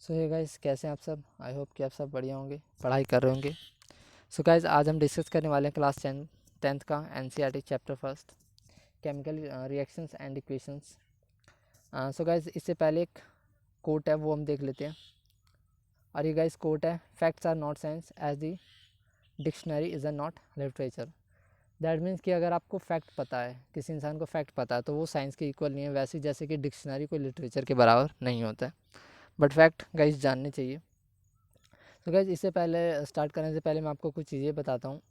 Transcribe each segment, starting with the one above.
सो hey guys, कैसे हैं आप सब। आई होप कि आप सब बढ़िया होंगे, पढ़ाई कर रहे होंगे। सो गाइस, आज हम डिस्कस करने वाले हैं क्लास टेंथ का NCERT chapter first, chemical reactions and equations. So guys, इससे पहले एक कोट है वो हम देख लेते हैं। और ये गाइस कोट है, facts are not science as the dictionary is a not literature. That means कि अगर आपको फैक्ट पता है, किसी इंसान को फैक्ट पता है, तो वो साइंस के इक्वल नहीं है, वैसे जैसे कि डिक्शनरी कोई लिटरेचर के बराबर नहीं होता है। बट फैक्ट गाइस जानने चाहिए। तो गाइज, इससे पहले स्टार्ट करने से पहले मैं आपको कुछ चीज़ें बताता हूँ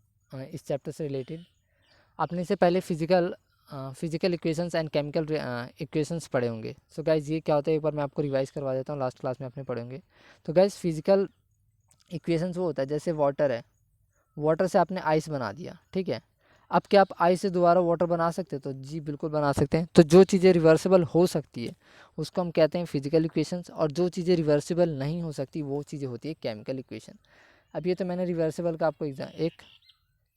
इस चैप्टर से रिलेटेड। आपने इससे पहले physical equations and chemical equations पढ़े होंगे। सो गाइज, ये क्या होता है, एक बार मैं आपको रिवाइज करवा देता हूँ, लास्ट क्लास में आपने पढ़े होंगे। तो गाइज, फिजिकल इक्वेशंस वो होता है, जैसे वाटर है, वाटर से आपने आइस बना दिया, ठीक है। अब क्या आप आइस से दोबारा वाटर बना सकते हैं? तो जी बिल्कुल बना सकते हैं। तो जो चीज़ें रिवर्सिबल हो सकती है उसको हम कहते हैं फिजिकल इक्वेशंस, और जो चीज़ें रिवर्सिबल नहीं हो सकती वो चीज़ें होती है केमिकल इक्वेशन। अब ये तो मैंने रिवर्सिबल का आपको एक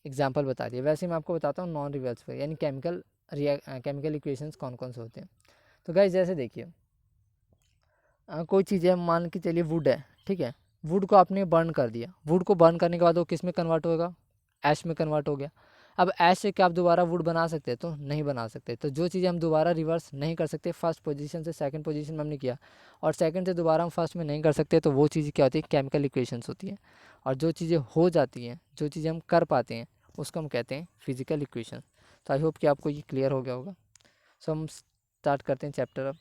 एग्जांपल बता दिया। वैसे मैं आपको बताता हूँ नॉन रिवर्सिबल यानी केमिकल इक्वेशंस कौन कौन से होते हैं। तो गाइस, जैसे देखिए, कोई चीज़ है, मान के चलिए वुड है, ठीक है। वुड को आपने बर्न कर दिया, वुड को बर्न करने के बाद वो किस में कन्वर्ट होगा? ऐश में कन्वर्ट हो गया। अब ऐश से क्या आप दोबारा वुड बना सकते हैं? तो नहीं बना सकते। तो जो चीज़ें हम दोबारा रिवर्स नहीं कर सकते, फर्स्ट पोजीशन से सेकंड पोजीशन में हमने किया, और सेकंड से दोबारा हम फर्स्ट में नहीं कर सकते, तो वो चीज़ क्या होती है? केमिकल इक्वेशंस होती हैं। और जो चीज़ें हो जाती हैं, जो चीज़ें हम कर पाते हैं, उसको हम कहते हैं फिजिकल इक्वेशन। तो आई होप कि आपको ये क्लियर हो गया होगा। सो हम स्टार्ट करते हैं चैप्टर अब।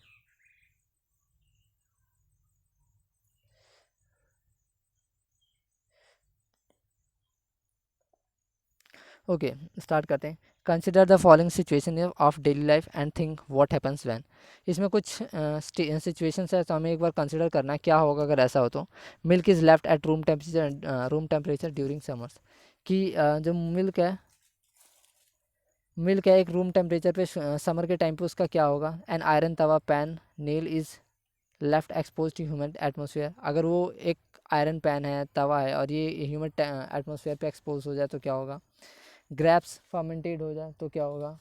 ओके, स्टार्ट करते हैं। Consider the following situation of daily life and think what happens when. इसमें कुछ सिचुएशंस है, तो हमें एक बार कंसिडर करना है क्या होगा अगर ऐसा हो। तो milk is left at room temperature during summers. कि जो मिल्क है एक रूम टेम्परेचर पे समर के टाइम पे उसका क्या होगा? An iron tawa pan nail is left expose to human atmosphere. अगर वो एक आयरन पैन है, तवा है, और ये ह्यूमन एटमोसफियर पे एक्सपोज हो जाए तो क्या होगा? ग्रेप्स फर्मेंटेड हो जाए तो क्या होगा?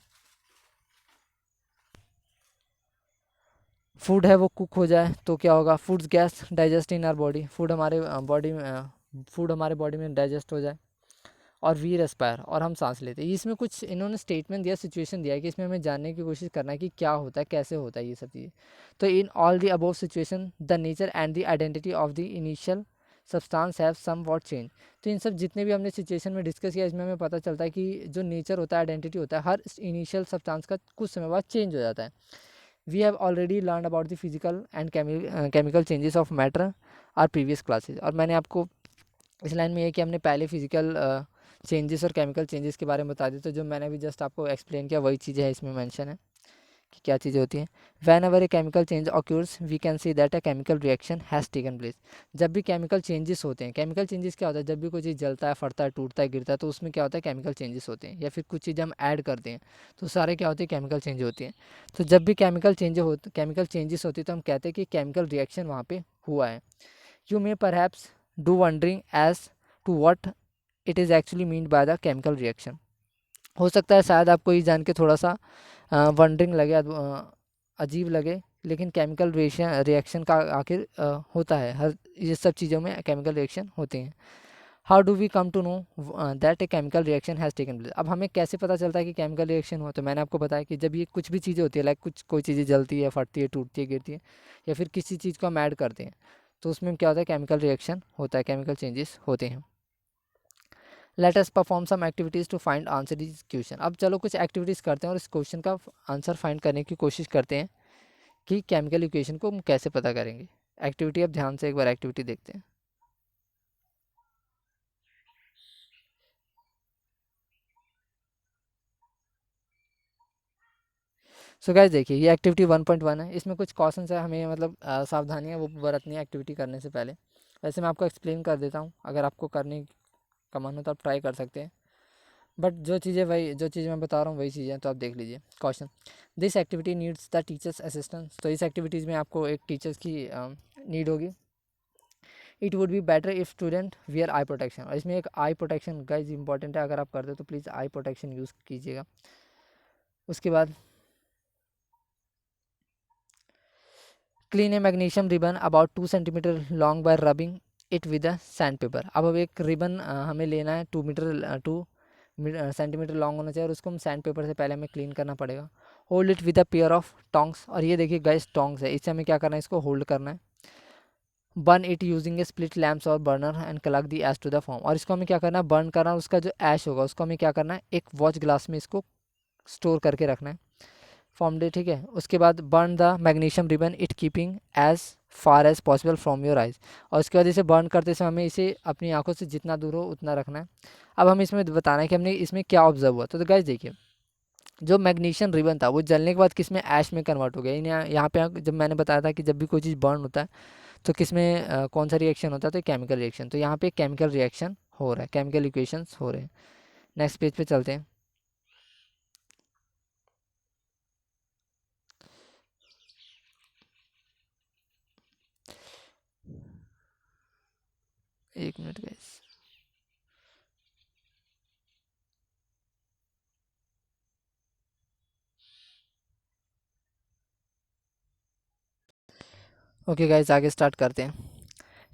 फूड है वो कुक हो जाए तो क्या होगा? Foods gas digest in our body. Food हमारे बॉडी में डाइजेस्ट हो जाए। और वी रेस्पायर, और हम सांस लेते हैं। इसमें कुछ इन्होंने स्टेटमेंट दिया, सिचुएशन दिया है कि इसमें हमें जानने की कोशिश करना है कि क्या होता है, कैसे होता है ये सब चीज़ें। तो in all the above situation the nature and the identity of the initial substance have somewhat change. तो इन सब जितने भी हमने सिचुएशन में डिस्कस किया, इसमें हमें पता चलता है कि जो नेचर होता है, आइडेंटिटी होता है, हर इनिशियल सब्सटेंस का कुछ समय बाद चेंज हो जाता है। We have already learn about the physical and chemical changes of matter are previous classes. और मैंने आपको इस लाइन में ये कि हमने पहले फिजिकल चेंजेस और केमिकल चेंजेस के बारे में बता दिया। तो जो मैंने अभी जस्ट आपको एक्सप्लेन किया वही चीज़ें हैं इसमें मेंशन है कि क्या चीज़ें होती हैं। Whenever a chemical change occurs we can see that a chemical reaction has taken place. जब भी केमिकल चेंजेस होते हैं, केमिकल चेंजेस क्या होता है? जब भी कोई चीज़ जलता है, फटता है, टूटता है, गिरता है, तो उसमें क्या होता है? केमिकल चेंजेस होते हैं। या फिर कुछ चीज़ें हम ऐड करते हैं, तो सारे क्या होते हैं? केमिकल चेंज होती हैं। तो जब भी केमिकल चेंजेस होती है, तो हम कहते हैं कि केमिकल रिएक्शन वहाँ पे हुआ है। You may perhaps do wondering as to what it is actually mean by the chemical reaction. हो सकता है शायद आपको ये जान के थोड़ा सा वंडरिंग लगे, अजीब लगे, लेकिन केमिकल रिएक्शन का आखिर होता है। हर ये सब चीज़ों में केमिकल रिएक्शन होते हैं। How do we come to know that a chemical reaction has taken place. अब हमें कैसे पता चलता है कि केमिकल रिएक्शन हुआ? तो मैंने आपको बताया कि जब ये कुछ भी चीज़ें होती है, लाइक कोई चीज़ें जलती है, फटती है, टूटती है, गिरती है, या फिर किसी चीज़ को हम ऐड करते हैं, तो उसमें क्या होता है? केमिकल रिएक्शन होता है, केमिकल चेंजेस होते हैं। Let us perform some activities to find answer this question. अब चलो कुछ एक्टिविटीज़ करते हैं और इस क्वेश्चन का आंसर फाइंड करने की कोशिश करते हैं कि केमिकल इक्वेशन को हम कैसे पता करेंगे। एक्टिविटी, अब ध्यान से एक बार एक्टिविटी देखते हैं। सो गाइस, देखिए ये एक्टिविटी 1.1 है। इसमें कुछ क्वेश्चन है, हमें मतलब सावधानियाँ वो बरतनी है एक्टिविटी करने से पहले। वैसे मैं आपको एक्सप्लेन कर देता हूँ, अगर आपको करने का मन हो तो आप ट्राई कर सकते हैं। बट जो चीज़ मैं बता रहा हूँ वही चीज़ है, तो आप देख लीजिए। Question, this activity needs the teachers assistance. तो इस एक्टिविटीज़ में आपको एक टीचर्स की नीड होगी। It would be better if student wear I protection. और इसमें एक आई प्रोटेक्शन गाइज इंपॉर्टेंट है, अगर आप करते हो तो प्लीज़ आई प्रोटेक्शन यूज़ कीजिएगा। उसके बाद clean A magnesium ribbon about 2 centimetre long bye rubbing it with a sand paper. अब एक रिबन हमें लेना है 2 सेंटीमीटर लॉन्ग होना चाहिए और उसको हम सैंड पेपर से पहले हमें क्लीन करना पड़ेगा। Hold it with a pair of tongs, और ये देखिए गाइस टोंग्स है, इससे हमें क्या करना है, इसको होल्ड करना है। Burn it using a split lamps और burner and collect the ash to the form, और इसको हमें क्या करना है, बर्न करना है, उसका जो ऐश होगा उसको हमें क्या करना है, एक वॉच ग्लास में इसको स्टोर करके रखना है फॉर्म डे, ठीक है। उसके बाद burn the magnesium ribbon it keeping as far as possible from your eyes, और उसके बाद इसे बर्न करते समय हमें इसे अपनी आंखों से जितना दूर हो उतना रखना है। अब हमें इसमें बताना है कि हमने इसमें क्या ऑब्जर्व हुआ। तो गाइस देखिए, जो मैग्नीशियम रिबन था वो जलने के बाद किस में, ऐश में कन्वर्ट हो गया। यहाँ पे जब मैंने बताया था कि जब भी कोई चीज़ बर्न होता है तो किस में कौन सा रिएक्शन होता है, तो केमिकल रिएक्शन। तो यहाँ पे केमिकल रिएक्शन हो रहा है, केमिकल इक्वेशंस हो रहे हैं। नेक्स्ट पेज पे चलते हैं। एक मिनट गाइस। ओके गाइस, आगे स्टार्ट करते हैं।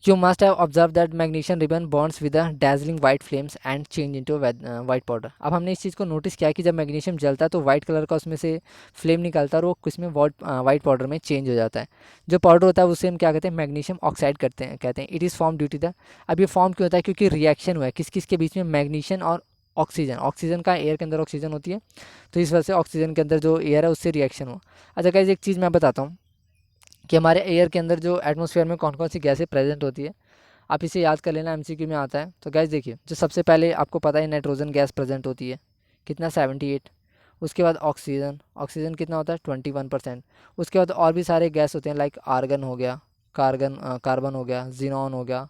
You must have observed that magnesium ribbon burns with a dazzling white flames and change into white powder। अब हमने इस चीज़ को नोटिस किया कि जब मैग्नीशियम जलता है तो वाइट कलर का उसमें से फ्लेम निकलता है और वो किसमें वाइट पाउडर में चेंज हो जाता है। जो पाउडर होता है उसे हम क्या कहते हैं, मैग्नीशियम ऑक्साइड कहते हैं। It is form due to the, अब ये फॉर्म क्यों होता है, क्योंकि रिएक्शन हुआ है किस किस के बीच में, मैग्नीशियम और ऑक्सीजन। ऑक्सीजन का एयर के अंदर ऑक्सीजन होती है, तो इस वजह से ऑक्सीजन के अंदर जो एयर है उससे रिएक्शन हुआ। अच्छा गाइस, एक चीज़ मैं बताता हूँ कि हमारे एयर के अंदर जो एटमॉस्फेयर में कौन कौन सी गैसें प्रेजेंट होती है, आप इसे याद कर लेना, एमसीक्यू में आता है। तो गैस देखिए, जो सबसे पहले आपको पता है नाइट्रोजन गैस प्रेजेंट होती है, कितना 78। उसके बाद ऑक्सीजन, ऑक्सीजन कितना होता है 21%। उसके बाद और भी सारे गैस होते हैं, लाइक आर्गन हो गया, कार्बन हो गया, जीनॉन हो गया,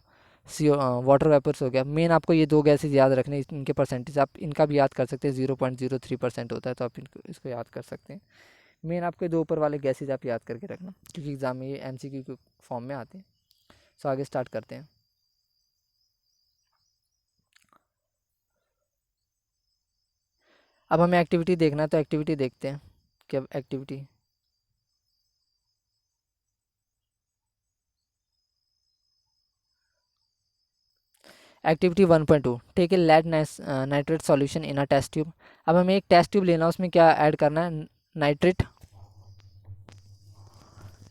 सी वाटर वेपर्स हो गया। मेन आपको ये दो गैसेज याद रखने, इनके परसेंटेज आप इनका भी याद कर सकते हैं, 0.03% होता है, तो आप इसको याद कर सकते हैं। मेन आपको ये दो ऊपर वाले गैसेज आप याद करके रखना, क्योंकि एग्जाम में ये एमसीक्यू के फॉर्म में आते हैं। सो आगे स्टार्ट करते हैं। अब हमें एक्टिविटी देखना है, तो एक्टिविटी देखते हैं कि अब activity, activity 1.2, take a lead nitrate solution in a test tube. अब हमें एक टेस्ट ट्यूब लेना है, उसमें क्या ऐड करना है, नाइट्रेट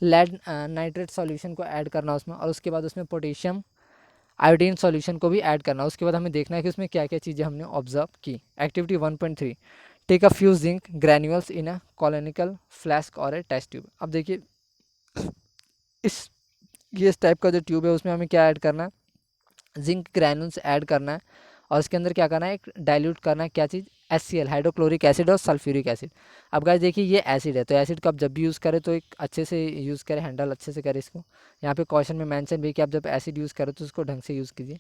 लेड नाइट्रेट सॉल्यूशन को ऐड करना है उसमें, और उसके बाद उसमें पोटेशियम आयोडीन सॉल्यूशन को भी ऐड करना है। उसके बाद हमें देखना है कि उसमें क्या क्या चीज़ें हमने ऑब्जर्व की। Activity 1.3, take a few zinc granules in a conical flask और ए टेस्ट ट्यूब। अब देखिए, इस ये इस टाइप का जो ट्यूब है उसमें हमें क्या ऐड करना है, जिंक ग्रैनुल्स ऐड करना है, और इसके अंदर क्या करना है, एक डाइल्यूट करना है, क्या चीज़, HCl हाइड्रोक्लोरिक एसिड और सल्फ्यूरिक एसिड। अब गाइस देखिए, ये एसिड है, तो एसिड को आप जब भी यूज़ करें तो एक अच्छे से यूज़ करें, हैंडल अच्छे से करें इसको। यहाँ पे क्वेश्चन में मेंशन भी कि आप जब एसिड यूज़ करें तो उसको ढंग से यूज़ कीजिए।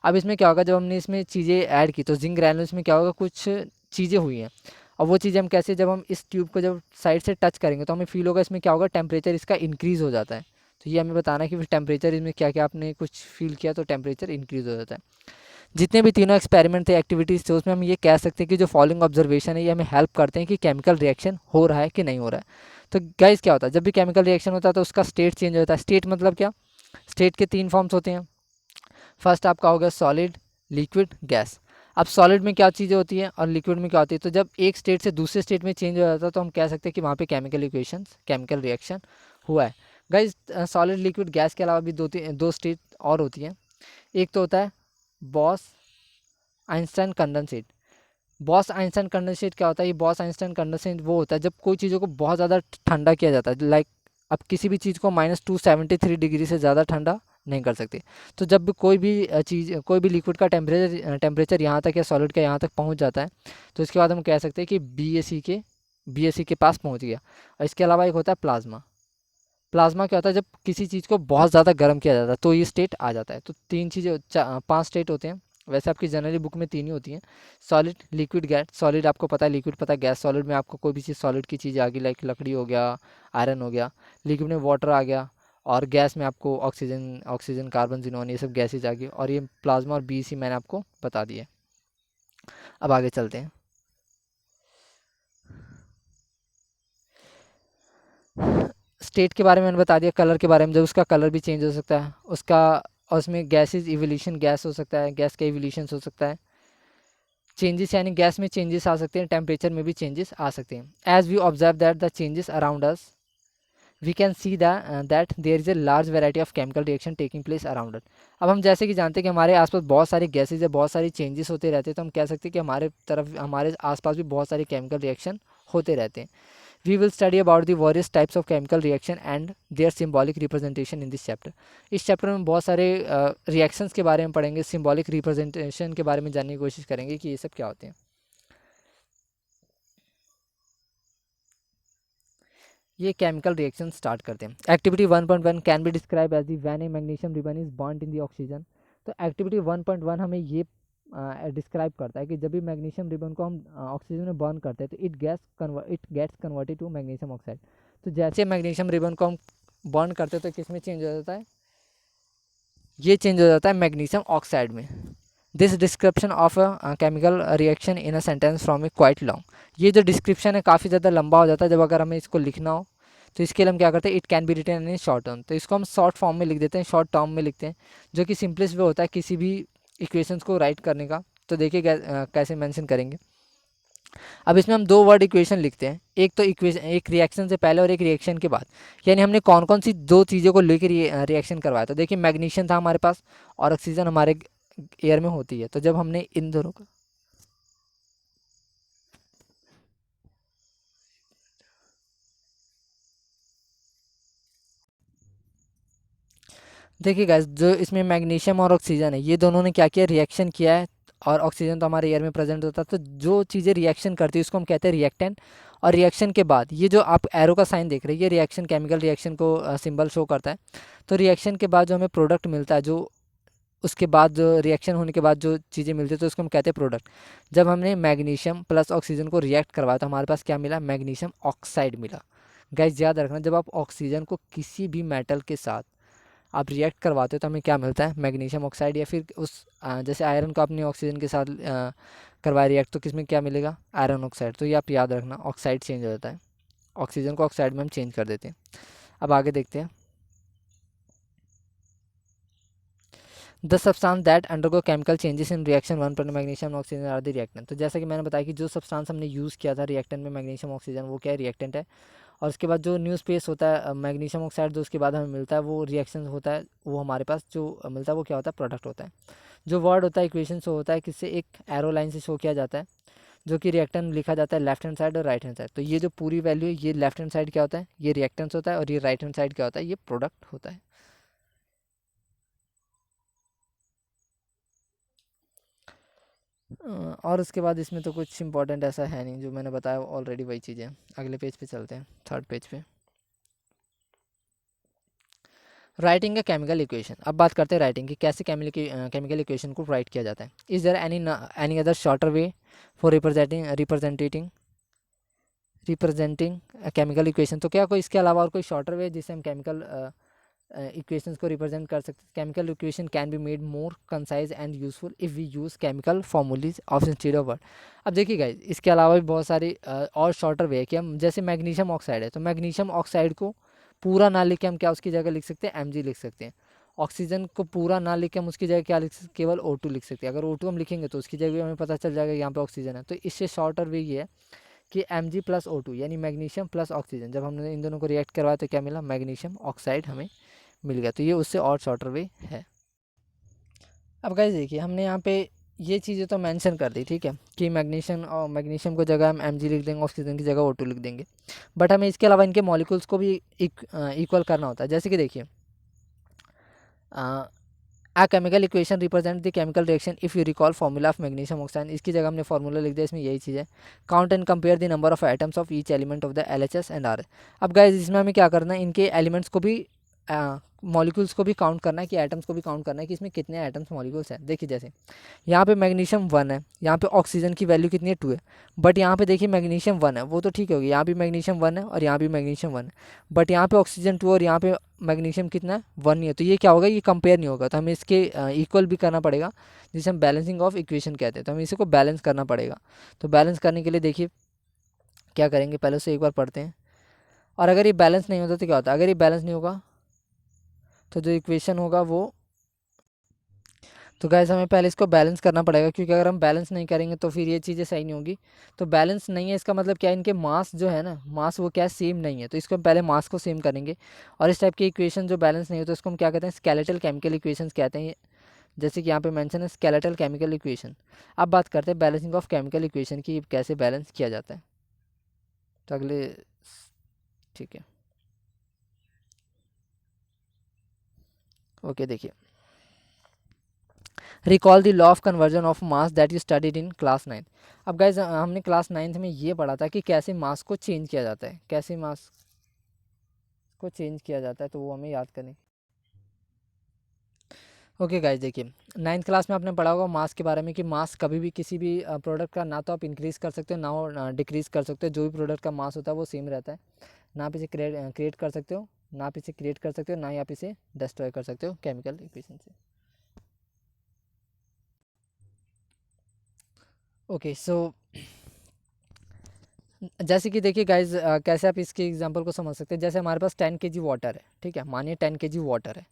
अब इसमें क्या होगा, जब हमने इसमें चीज़ें ऐड की तो जिंक ग्रैनुल्स में क्या होगा, कुछ चीज़ें हुई हैं, और वो चीज़ें हम कैसे, जब हम इस ट्यूब को जब साइड से टच करेंगे तो हमें फील होगा इसमें क्या होगा, टेम्परेचर इसका इंक्रीज़ हो जाता है। तो ये हमें बताना है कि टेम्परेचर इसमें क्या क्या आपने कुछ फील किया तो टेम्परेचर इंक्रीज़ हो जाता है। जितने भी तीनों एक्सपेरिमेंट थे, एक्टिविटीज़ थे, उसमें हम ये कह सकते हैं कि जो फॉलोइंग ऑब्जर्वेशन है ये हमें हेल्प करते हैं कि केमिकल रिएक्शन हो रहा है कि नहीं हो रहा है। तो गाइस क्या होता है, जब भी केमिकल रिएक्शन होता है तो उसका स्टेट चेंज होता है। स्टेट मतलब क्या, स्टेट के 3 फॉर्म्स होते हैं। फर्स्ट आपका हो गया सॉलिड, लिक्विड, गैस। अब सॉलिड में क्या चीज़ें होती हैं और लिक्विड में क्या होती है, तो जब एक स्टेट से दूसरे स्टेट में चेंज हो जाता है तो हम कह सकते हैं कि वहाँ पे केमिकल इक्वेशंस, केमिकल रिएक्शन हुआ है। गाइस सॉलिड, लिक्विड, गैस के अलावा भी दो स्टेट और होती हैं। एक तो होता है boss Einstein condensate. Boss Einstein condensate क्या होता है, ये बॉस आइंस्टाइन कंडेंसेट वो होता है जब कोई चीज़ों को बहुत ज़्यादा ठंडा किया जाता है, लाइक अब किसी भी चीज़ को -273 डिग्री से ज़्यादा ठंडा नहीं कर सकते। तो जब भी कोई भी चीज़, कोई भी लिक्विड का टेम्परेचर यहाँ तक या सॉलिड का यहाँ तक पहुँच जाता है तो इसके बाद हम कह सकते हैं कि BAC के पास पहुँच गया। और इसके अलावा एक होता है प्लाज्मा। प्लाज्मा क्या होता है, जब किसी चीज़ को बहुत ज़्यादा गर्म किया जाता है तो ये स्टेट आ जाता है। तो 5 स्टेट होते हैं। वैसे आपकी जनरली बुक में 3 ही होती हैं, सॉलिड, लिक्विड, गैस। सॉलिड आपको पता है, लिक्विड पता है, गैस। सॉलिड में आपको कोई भी चीज़ सॉलिड की चीज़ आ गई, लाइक लकड़ी हो गया, आयरन हो गया। लिक्विड में वाटर आ गया, और गैस में आपको ऑक्सीजन, कार्बन, जिनोन, ये सब गैसेज आ गई। और ये प्लाज्मा और BC मैंने आपको बता दिया। अब आगे चलते हैं। स्टेट के बारे में मैंने बता दिया, कलर के बारे में, जब उसका कलर भी चेंज हो सकता है उसका, और उसमें गैसेज इवोल्यूशन, गैस हो सकता है, गैस का इवोल्यूशन हो सकता है, चेंजेस यानी गैस में चेंजेस आ सकते हैं, टेम्परेचर में भी चेंजेस आ सकते हैं। As we observe that the changes around us we can see that there is a large variety of chemical reaction taking place around us. अब हम जैसे कि जानते हैं कि हमारे आसपास बहुत सारी गैसेज है, बहुत सारी चेंजेस होते रहते हैं, तो हम कह सकते हैं कि हमारे तरफ, हमारे आसपास भी बहुत सारे केमिकल रिएक्शन होते रहते हैं। We will study about the various types of chemical reaction and their symbolic representation in this chapter. इस चैप्टर में बहुत सारे रिएक्शंस के बारे में पढ़ेंगे, सिंबॉलिक रिप्रेजेंटेशन के बारे में जानने की कोशिश करेंगे कि ये सब क्या होते हैं। ये केमिकल रिएक्शन स्टार्ट करते हैं। Activity 1.1 can be describe as the when a magnesium ribbon is burnt in the oxygen. तो एक्टिविटी 1.1 हमें ये डिस्क्राइब करता है कि जब भी मैग्नीशियम रिबन को हम ऑक्सीजन में बर्न करते हैं तो it gets converted to magnesium oxide. तो जैसे मैग्नीशियम रिबन को हम बर्न करते हैं तो किस में चेंज हो जाता है, ये चेंज हो जाता है मैग्नीशियम ऑक्साइड में। This description of a chemical reaction in a sentence from A quite long. ये जो डिस्क्रिप्शन है काफ़ी ज़्यादा लंबा हो जाता है जब अगर हमें इसको लिखना हो, तो इसके लिए हम क्या करते हैं, it can be written in short term. तो इसको हम शॉर्ट फॉर्म में लिख देते हैं, शॉर्ट टर्म में लिखते हैं, जो कि सिंपलेस्ट वे होता है किसी भी इक्वेशंस को राइट करने का। तो देखिए कैसे मेंशन करेंगे। अब इसमें हम दो वर्ड इक्वेशन लिखते हैं, एक तो इक्वेशन, एक रिएक्शन से पहले और एक रिएक्शन के बाद, यानी हमने कौन कौन सी दो चीज़ों को लेकर रिएक्शन करवाया। तो देखिए मैग्नीशियम था हमारे पास और ऑक्सीजन हमारे एयर में होती है, तो जब हमने इन दोनों का, देखिए गाइस जो इसमें मैग्नीशियम और ऑक्सीजन है, ये दोनों ने क्या किया, रिएक्शन किया है, और ऑक्सीजन तो हमारे एयर में प्रेजेंट होता है। तो जो चीज़ें रिएक्शन करती है उसको हम कहते हैं रिएक्टेंट। और रिएक्शन के बाद ये जो आप एरो का साइन देख रहे हैं, ये रिएक्शन, केमिकल रिएक्शन को सिंबल शो करता है। तो रिएक्शन के बाद जो हमें प्रोडक्ट मिलता है, जो उसके बाद जो रिएक्शन होने के बाद जो चीज़ें मिलती है, तो उसको हम कहते हैं प्रोडक्ट। जब हमने मैग्नीशियम प्लस ऑक्सीजन को रिएक्ट करवाया तो हमारे पास क्या मिला, मैग्नीशियम ऑक्साइड मिला। गाइस याद रखना, जब आप ऑक्सीजन को किसी भी मेटल के साथ आप रिएक्ट करवाते हो तो हमें क्या मिलता है, मैग्नीशियम ऑक्साइड। या फिर उस जैसे आयरन को आपने ऑक्सीजन के साथ करवाया रिएक्ट, तो किस में क्या मिलेगा, आयरन ऑक्साइड। तो ये आप याद रखना, ऑक्साइड चेंज हो जाता है, ऑक्सीजन को ऑक्साइड में हम चेंज कर देते हैं। अब आगे देखते हैं। The substance that undergo chemical changes in reaction 1 magnesium oxygen are the reactant. तो जैसा कि मैंने बताया कि जो सब्सटेंस हमने यूज़ किया था रिएक्टेंट में मैग्नीशियम ऑक्सीजन, वो क्या है, रिएक्टेंट है। और उसके बाद जो न्यू स्पेस होता है मैग्नीशियम ऑक्साइड, जो उसके बाद हमें मिलता है वो रिएक्शन होता है, वो हमारे पास जो मिलता है वो क्या होता है, प्रोडक्ट होता है। जो वर्ड होता है इक्वेशन शो होता है किससे, एक एरो लाइन से शो किया जाता है, जो कि रिएक्टेंट लिखा जाता है लेफ्ट हैंड साइड और राइट हैंड साइड। तो ये जो पूरी वैल्यू है, ये लेफ्ट हैंड साइड क्या होता है, ये रिएक्टेंस होता है, और ये राइट हैंड साइड क्या होता है, ये प्रोडक्ट होता है। और उसके बाद इसमें तो कुछ इंपॉर्टेंट ऐसा है नहीं, जो मैंने बताया ऑलरेडी वही चीज़ें। अगले पेज पे चलते हैं, थर्ड पेज पे। राइटिंग का केमिकल इक्वेशन। अब बात करते हैं राइटिंग की, कैसे केमिकल इक्वेशन को राइट किया जाता है। Is there any other shorter way for representing chemical equation. तो क्या कोई इसके अलावा और कोई शॉर्टर वे जिससे हम केमिकल इक्वेशंस को रिप्रेजेंट कर सकते हैं। Chemical equation can be made more concise and useful if we use chemical formulae of instead of word. अब देखिए गाइस, इसके अलावा भी बहुत सारी और शॉर्टर वे है कि हम, जैसे मैग्नीशियम ऑक्साइड है, तो मैग्नीशियम ऑक्साइड को पूरा ना लिख के हम क्या उसकी जगह लिख सकते हैं, Mg लिख सकते हैं। ऑक्सीजन को पूरा ना लिख के हम उसकी जगह क्या लिख सकते हैं, केवल O2 लिख सकते हैं। अगर O2 हम लिखेंगे तो उसकी जगह हमें पता चल जाएगा यहाँ पे ऑक्सीजन है। तो इससे शॉर्टर वे ये है कि Mg प्लस O2 यानी मैग्नीशियम प्लस ऑक्सीजन, जब हमने इन दोनों को रिएक्ट करवाया तो क्या मिला, मैग्नीशियम ऑक्साइड हमें मिल गया। तो ये उससे और शॉर्टर वे है। अब गाइस देखिए, हमने यहाँ पे ये चीज़ें तो मेंशन कर दी, ठीक है, कि मैग्नीशियम और मैग्नीशियम को जगह हम Mg लिख देंगे, ऑक्सीजन की जगह O2 लिख देंगे। बट हमें इसके अलावा इनके मॉलिक्यूल्स को भी इक्वल करना होता है। जैसे कि देखिए, a chemical equation represent the chemical reaction if you recall formula of magnesium oxide. इसकी जगह हमने फार्मूला लिख दिया, इसमें यही चीज़ है। Count and compare the number of atoms of each element of the LHS and R। अब गाइस इसमें हमें क्या करना है, इनके एलिमेंट्स को भी, मॉलिक्यूल्स को भी काउंट करना है, कि एटम्स को भी काउंट करना है कि इसमें कितने एटम्स मॉलिक्यूल्स हैं। देखिए जैसे यहाँ पे मैग्नीशियम 1 है, यहाँ पे ऑक्सीजन की वैल्यू कितनी है, 2 है। बट यहाँ पे देखिए मैग्नीशियम 1 है, वो तो ठीक होगी, यहाँ भी मैग्नीशियम 1 है और यहाँ भी मैग्नीशियम 1 है। बट यहाँ पे ऑक्सीजन 2 और यहाँ पे मैग्नीशियम कितना है, 1 नहीं है। तो ये क्या होगा, ये कंपेयर नहीं होगा। तो हमें इसके इक्वल भी करना पड़ेगा, जिसे हम बैलेंसिंग ऑफ इक्वेशन कहते हैं। तो हमें इसी को बैलेंस करना पड़ेगा। तो बैलेंस करने के लिए देखिए क्या करेंगे, पहले से एक बार पढ़ते हैं। और अगर ये बैलेंस नहीं होता तो क्या होता है, अगर ये बैलेंस नहीं होगा तो जो इक्वेशन होगा वो, तो गैस हमें पहले इसको बैलेंस करना पड़ेगा, क्योंकि अगर हम बैलेंस नहीं करेंगे तो फिर ये चीज़ें सही नहीं होंगी। तो बैलेंस नहीं है इसका मतलब क्या है, इनके मास जो है ना, मास वो क्या है, सेम नहीं है। तो इसको हम पहले मास को सेम करेंगे। और इस टाइप की इक्वेशन जो बैलेंस नहीं हो तो इसको हम क्या कहते हैं, स्केलेटल केमिकल इक्वेशंस कहते हैं। जैसे कि यहाँ पे मेंशन है स्केलेटल केमिकल इक्वेशन। अब बात करते हैं बैलेंसिंग ऑफ केमिकल इक्वेशन की, कैसे बैलेंस किया जाता है। तो अगले, ठीक है, ओके देखिए, recall the law of conversion of mass that you studied in class 9। अब गाइज हमने क्लास 9th में ये पढ़ा था कि कैसे मास को चेंज किया जाता है, कैसे मास को चेंज किया जाता है, तो वो हमें याद करें। ओके गाइज देखिए, 9th क्लास में आपने पढ़ा होगा मास के बारे में कि मास कभी भी किसी भी प्रोडक्ट का ना तो आप इंक्रीज़ कर सकते हो ना हो डिक्रीज़ कर सकते हो। जो भी प्रोडक्ट का मास होता है वो सेम रहता है। ना आप इसे क्रिएट कर सकते हो, ना आप इसे क्रिएट कर सकते हो, ना ही आप इसे डिस्ट्रॉय कर सकते हो केमिकल इक्वेशन से। ओके सो जैसे कि देखिए गाइज, कैसे आप इसके एग्जांपल को समझ सकते हैं। जैसे हमारे पास 10 kg वाटर है, ठीक है, मानिए 10 kg वाटर है।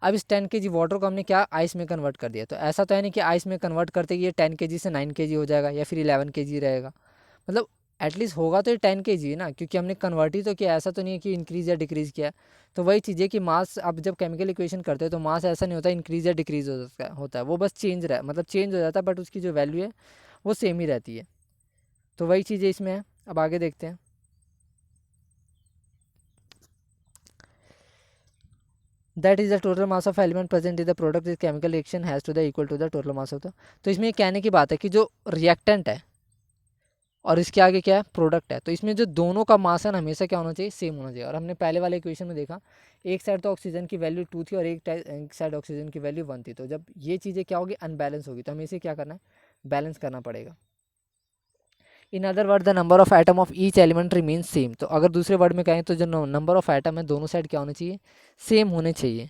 अब इस 10 kg वाटर को हमने क्या आइस में कन्वर्ट कर दिया। तो ऐसा तो है नहीं कि आइस में कन्वर्ट करते ही ये 10 kg से 9 kg हो जाएगा या फिर 11 kg रहेगा। मतलब एटलीस्ट होगा तो ये 10 kg है ना, क्योंकि हमने कन्वर्ट ही तो किया, ऐसा तो नहीं है कि इंक्रीज़ या डिक्रीज़ किया। तो वही चीज़ है कि मास, अब जब केमिकल इक्वेशन करते हैं तो मास ऐसा नहीं होता इंक्रीज़ या डिक्रीज़ होता है, वो बस मतलब चेंज हो जाता है, बट उसकी जो वैल्यू है वो सेम ही रहती है। तो वही चीज़ें इसमें है। अब आगे देखते हैं। That is the total mass of element present in the product is chemical reaction has to the equal to the total mass of the. तो इसमें ये कहने की बात है कि जो रिएक्टेंट है और इसके आगे क्या है, प्रोडक्ट है, तो इसमें जो दोनों का मास है ना हमेशा क्या होना चाहिए, सेम होना चाहिए। और हमने पहले वाले इक्वेशन में देखा, एक साइड तो ऑक्सीजन की वैल्यू 2 थी और एक साइड ऑक्सीजन की वैल्यू 1 थी। तो जब ये चीज़ें क्या होगी, अनबैलेंस होगी, तो हमें इसे क्या करना है, बैलेंस करना पड़ेगा। In other word the number of atom of each element remains same. तो अगर दूसरे वर्ड में कहें तो जो नंबर ऑफ एटम है दोनों साइड क्या होने चाहिए, सेम होने चाहिए।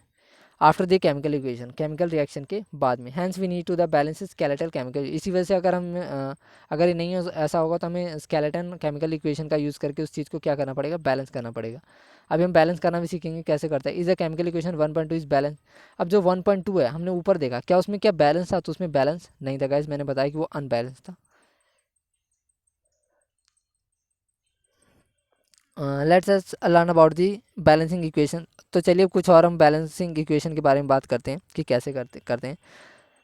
After the chemical equation, chemical reaction के बाद में, hence we need to the balance skeletal chemical. इसी वजह से अगर हम अगर ये नहीं ऐसा होगा तो हमें स्केलेटन केमिकल इक्वेशन का यूज़ करके उस चीज़ को क्या करना पड़ेगा, बैलेंस करना पड़ेगा। अभी हम बैलेंस करना भी सीखेंगे कैसे करते हैं। Is the chemical equation 1.2 is balance. अब जो 1.2 है हमने ऊपर देखा, क्या उसमें क्या बैलेंस था, तो उसमें बैलेंस नहीं था गाइस, मैंने बताया कि वो अनबैलेंस था। Let's us learn about the balancing equation. तो चलिए कुछ और हम बैलेंसिंग इक्वेशन के बारे में बात करते हैं कि कैसे करते करते हैं।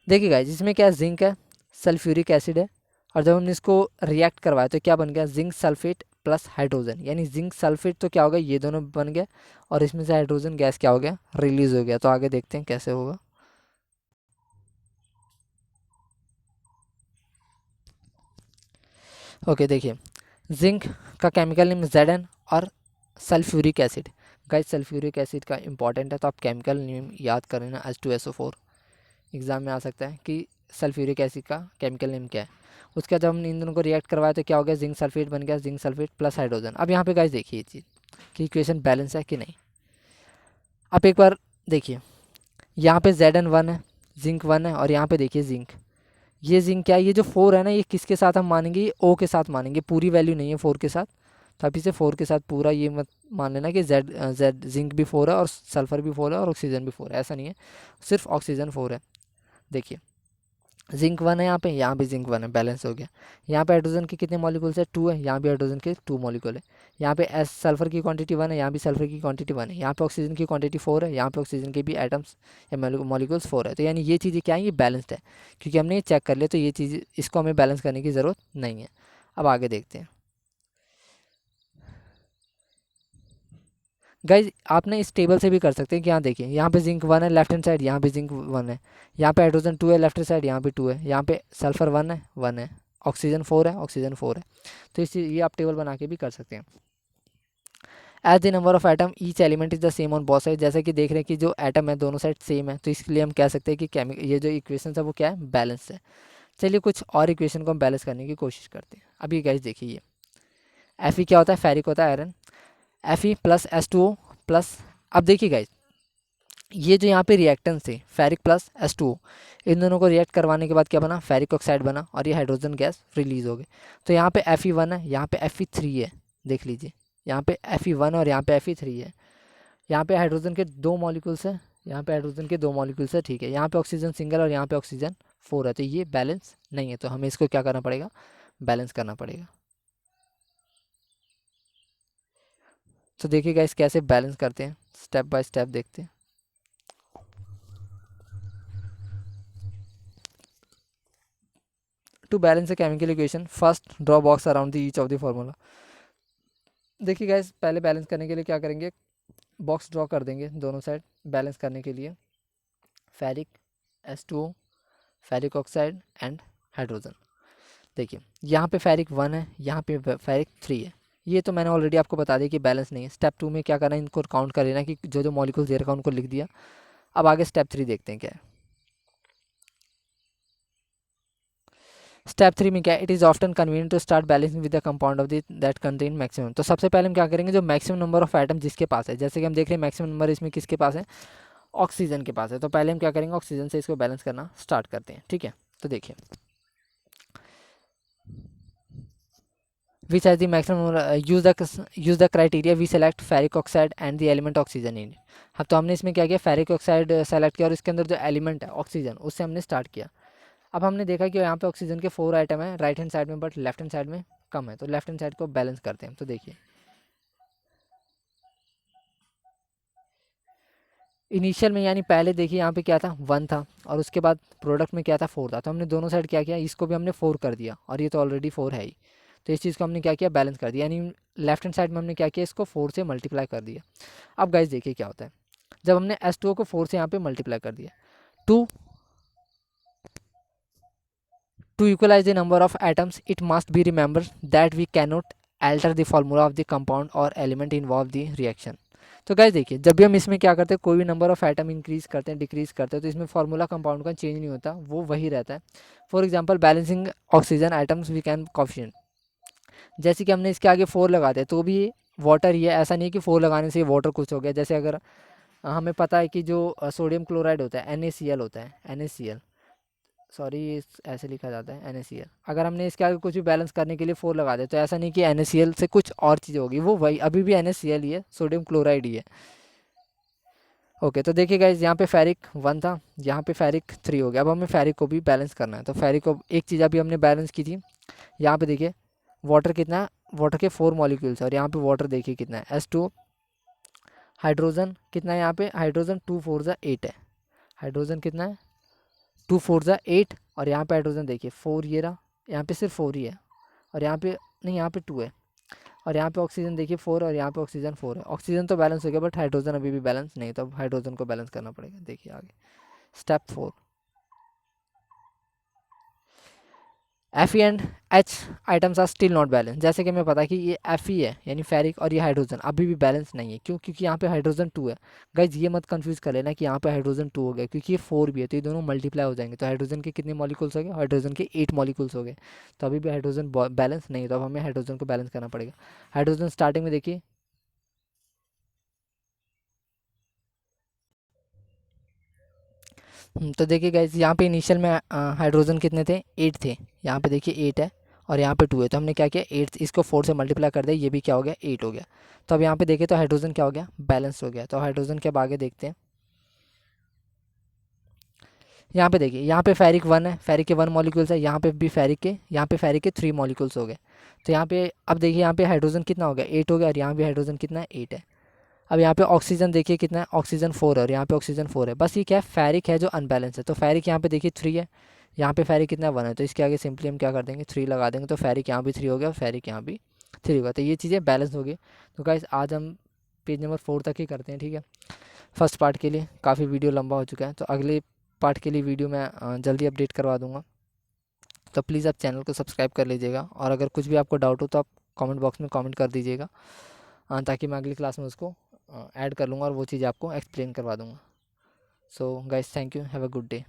देखिए गाइस, इसमें क्या है, जिंक है, सल्फ्यूरिक एसिड है, और जब हमने इसको रिएक्ट करवाया तो क्या बन गया, जिंक सल्फेट प्लस हाइड्रोजन, यानी जिंक सल्फेट तो क्या हो गया, ये दोनों बन गया, और इसमें से हाइड्रोजन गैस क्या हो गया, रिलीज हो गया। तो आगे देखते हैं कैसे होगा। ओके देखिए, जिंक का केमिकल नेम Zn और sulphuric acid. Guys sulphuric acid का इंपॉर्टेंट है, तो आप केमिकल नेम याद करें ना, H2SO4 एग्जाम में आ सकता है कि सल्फ्यूरिक एसिड का केमिकल नेम क्या है। उसके बाद जब हमने इन दोनों को रिएक्ट करवाया तो क्या हो गया, जिंक सल्फेट बन गया, जिंक सल्फेट प्लस हाइड्रोजन। अब यहाँ पे गाइस देखिए ये चीज़ कि इक्वेशन बैलेंस है कि नहीं। आप एक बार देखिए, यहाँ पे Zn 1 है, जिंक 1 है, और यहाँ पे देखिए जिंक, ये जिंक क्या है, ये जो 4 है ना, ये किसके साथ हम मानेंगे, ये O के साथ मानेंगे, पूरी वैल्यू नहीं है 4 के साथ। तो आप इसे 4 के साथ पूरा ये मत मान लेना कि जेड जिंक भी 4 है और सल्फर भी 4 है और ऑक्सीजन भी 4 है, ऐसा नहीं है, सिर्फ ऑक्सीजन 4 है। देखिए जिंक 1 है, यहाँ पे जिंक 1 है, बैलेंस हो गया। यहाँ पे हाइड्रोजन के कितने मॉलिक्यूल्स है, 2 है, यहाँ भी हाइड्रोजन के 2 मॉलिक्यूल है। यहाँ पे एस सल्फर की क्वांटिटी 1 है, यहाँ भी सल्फर की क्वांटिटी 1 है। यहाँ पे ऑक्सीजन की क्वांटिटी 4 है, यहाँ पे ऑक्सीजन के भी एटम्स या मॉलिक्यूल्स 4 है। तो यानी ये चीज़ें क्या है, ये बैलेंस्ड है, क्योंकि हमने ये चेक कर लिया। तो ये चीज़, इसको हमें बैलेंस करने की ज़रूरत नहीं है। अब आगे देखते हैं गाइज, आपने इस टेबल से भी कर सकते हैं कि यहाँ देखिए, यहाँ पे जिंक 1 है लेफ्ट हैंड साइड, यहाँ भी जिंक 1 है, यहाँ पे हाइड्रोजन 2 है लेफ्ट हैंड साइड, यहाँ पे 2 है, यहाँ पे सल्फर 1 है, ऑक्सीजन 4 है, ऑक्सीजन 4 है। तो इस ये आप टेबल बना के भी कर सकते हैं। As the number of atom each element is the same on both side. जैसे कि देख रहे हैं कि जो एटम है दोनों साइड सेम है, तो इसलिए हम कह सकते हैं कि ये जो इक्वेशन है वो क्या है, बैलेंस है। चलिए कुछ और इक्वेशन को हम बैलेंस करने की कोशिश करते हैं। अभी गाइज देखिए, ये Fe क्या होता है, फेरिक होता है iron, Fe plus H2O plus. अब देखिए गाइज, ये जो यहाँ पे रिएक्टेंस थे, फेरिक प्लस H2O, इन दोनों को रिएक्ट करवाने के बाद क्या बना, फेरिक ऑक्साइड बना, और ये हाइड्रोजन गैस रिलीज हो गई। तो यहाँ पे Fe1 है, यहाँ पे Fe3 है, देख लीजिए। यहाँ पे Fe1 और यहाँ पे Fe3 है। यहाँ पे हाइड्रोजन के 2 मॉलिक्यूल्स है, यहाँ पे हाइड्रोजन के 2 मॉलिक्यूल्स है, ठीक है। यहाँ पे ऑक्सीजन सिंगल और यहाँ पे ऑक्सीजन 4 है, तो ये बैलेंस नहीं है, तो हमें इसको क्या करना पड़ेगा, बैलेंस करना पड़ेगा। तो देखिए गाइस कैसे बैलेंस करते हैं, स्टेप बाय स्टेप देखते हैं। To balance a chemical equation first draw box around the each of the formula. देखिए गाइस पहले बैलेंस करने के लिए क्या करेंगे, बॉक्स ड्रॉ कर देंगे दोनों साइड बैलेंस करने के लिए। Ferric H2O, ferric oxide and hydrogen. देखिए यहाँ पे फेरिक 1 है, यहाँ पे फेरिक 3 है। ये तो मैंने ऑलरेडी आपको बता दिया कि बैलेंस नहीं है। स्टेप 2 में क्या करना है, इनको काउंट कर लेना कि जो जो मॉलिक्यूल्स दे रखा है उनको लिख दिया। अब आगे स्टेप 3 देखते हैं क्या है। स्टेप 3 में क्या है, it is often convenient to start balancing with the compound of that contain maximum. तो सबसे पहले हम क्या करेंगे, जो मैक्सिमम नंबर ऑफ एटम जिसके पास है, जैसे कि हम देख रहे हैं मैक्सिमम नंबर इसमें किसके पास है, ऑक्सीजन के पास है। तो पहले हम क्या करेंगे, ऑक्सीजन से इसको बैलेंस करना स्टार्ट करते हैं, ठीक है। तो देखिए which has the maximum use the criteria we select ferric oxide and the element oxygen in it। हाँ तो हमने इसमें क्या किया, फेरिक ऑक्साइड सेलेक्ट किया और इसके अंदर जो एलिमेंट है ऑक्सीजन उससे हमने स्टार्ट किया। अब हमने देखा कि यहाँ पे ऑक्सीजन के 4 आइटम है राइट हैंड साइड में, बट लेफ्ट हैंड साइड में कम है, तो लेफ्ट हैंड साइड को बैलेंस करते हैं। तो देखिए इनिशियल में यानी पहले देखिए यहाँ पे क्या था 1 था और उसके बाद प्रोडक्ट में क्या था 4 था, तो हमने दोनों साइड क्या किया, इसको भी हमने 4 कर दिया और ये तो ऑलरेडी 4 है ही, तो इस चीज़ को हमने क्या किया, बैलेंस कर दिया। यानी लेफ्ट हैंड साइड में हमने क्या किया, इसको 4 से मल्टीप्लाई कर दिया। अब गाइस देखिए क्या होता है, जब हमने H2O को 4 से यहाँ पे मल्टीप्लाई कर दिया, to to equalize the number of atoms it must be remember that we can not alter the formula of the compound और एलिमेंट इन्वॉल्व द रिएक्शन। तो गाइस देखिए जब भी हम इसमें क्या करते हैं, कोई भी नंबर ऑफ एटम इंक्रीज करते हैं डिक्रीज करते हैं, तो इसमें फार्मूला कंपाउंड का चेंज नहीं होता, वो वही रहता है। For example balancing oxygen atoms we can coefficient, जैसे कि हमने इसके आगे 4 लगा दिया तो भी वाटर ही है, ऐसा नहीं है कि 4 लगाने से वाटर कुछ हो गया। जैसे अगर हमें पता है कि जो सोडियम क्लोराइड होता है NaCl होता है, NaCl सॉरी ऐसे लिखा जाता है NaCl। अगर हमने इसके आगे कुछ भी बैलेंस करने के लिए 4 लगा दे तो ऐसा नहीं कि NaCl से कुछ और चीज़ होगी, वो वही अभी भी NaCl ही है, सोडियम क्लोराइड ही है। ओके तो देखिए गाइस यहाँ पे फेरिक 1 था, यहाँ पे फेरिक 3 हो गया। अब हमें फेरिक को भी बैलेंस करना है, तो फेरिक को एक चीज़ अभी हमने बैलेंस की थी, यहाँ पे देखिए वाटर कितना है, वाटर के 4 मॉलिक्यूल्स और यहाँ पे वाटर देखिए कितना है H2O। हाइड्रोजन कितना है, यहाँ पे हाइड्रोजन 2 4 ज़ा 8 है, हाइड्रोजन कितना है 2 4 ज़ा 8 और यहाँ पे हाइड्रोजन देखिए 4 ये रहा, यहाँ पे सिर्फ 4 ही है और यहाँ पे नहीं, यहाँ पे 2 है और यहाँ पे ऑक्सीजन देखिए 4 और यहाँ पे ऑक्सीजन 4 है। ऑक्सीजन तो बैलेंस हो गया बट हाइड्रोजन अभी भी बैलेंस नहीं, तो अब हाइड्रोजन को बैलेंस करना पड़ेगा। देखिए आगे step 4 Fe and H atoms are still not balance. जैसे कि हमें पता है कि ये Fe है यानी फेरिक और ये हाइड्रोजन अभी भी बैलेंस नहीं है, क्यों, क्योंकि यहाँ पे हाइड्रोजन 2 है। गाइज ये मत कंफ्यूज कर लेना कि यहाँ पे हाइड्रोजन 2 हो गया, क्योंकि ये 4 भी है, तो ये दोनों मल्टीप्लाई हो जाएंगे। तो हाइड्रोजन के कितने मॉलिक्यूल्स हो गए, हाइड्रोजन के 8 मॉलिक्यूल्स हो गए, तो अभी भी हाइड्रोजन बैलेंस नहीं है, तो अब हमें हाइड्रोजन को बैलेंस करना पड़ेगा। हाइड्रोजन स्टार्टिंग में देखिए तो देखिए गाइज यहाँ पे इनिशियल में हाइड्रोजन कितने थे, 8 थे, यहाँ पे देखिए 8 है और यहाँ पे 2 है, तो हमने क्या किया 8 इसको 4 से मल्टीप्लाई कर दिया, ये भी क्या हो गया 8 हो गया। तो अब यहाँ पे देखिए तो हाइड्रोजन क्या हो गया, बैलेंस हो गया। तो हाइड्रोजन के अब आगे देखते हैं, यहाँ पे देखिए यहाँ पे फेरिक 1 है, फेरिक के 1 मॉलिक्यूल्स है, यहाँ पे भी फेरिक के, यहाँ पे फेरिक के 3 मॉलिक्यूल्स हो गए। तो यहाँ पे अब देखिए यहाँ पे हाइड्रोजन कितना हो गया 8 हो गया और यहाँ भी हाइड्रोजन कितना है 8 है। अब यहाँ पे ऑक्सीजन देखिए कितना है, ऑक्सीजन 4 है और यहाँ पे ऑक्सीजन 4 है। बस ये क्या है, फेरिक है जो अनबैलेंस है, तो फेरिक यहाँ पे देखिए 3 है, यहाँ पे फेरिक कितना 1 है, तो इसके आगे सिंपली हम क्या कर देंगे 3 लगा देंगे, तो फेरिक यहाँ भी 3 हो गया, फेरिक यहाँ भी 3 होगा, तो ये चीज़ें बैलेंस हो गई। तो गाइस आज हम पेज नंबर 4 तक ही करते हैं, ठीक है। फर्स्ट पार्ट के लिए काफ़ी वीडियो लंबा हो चुका है, तो अगले पार्ट के लिए वीडियो मैं जल्दी अपडेट करवा दूँगा। तो प्लीज़ आप चैनल को सब्सक्राइब कर लीजिएगा और अगर कुछ भी आपको डाउट हो तो आप कमेंट बॉक्स में कमेंट कर दीजिएगा, ताकि मैं अगली क्लास में उसको ऐड कर लूँगा और वो चीज़ आपको एक्सप्लेन करवा दूँगा। So guys thank you, have a good day.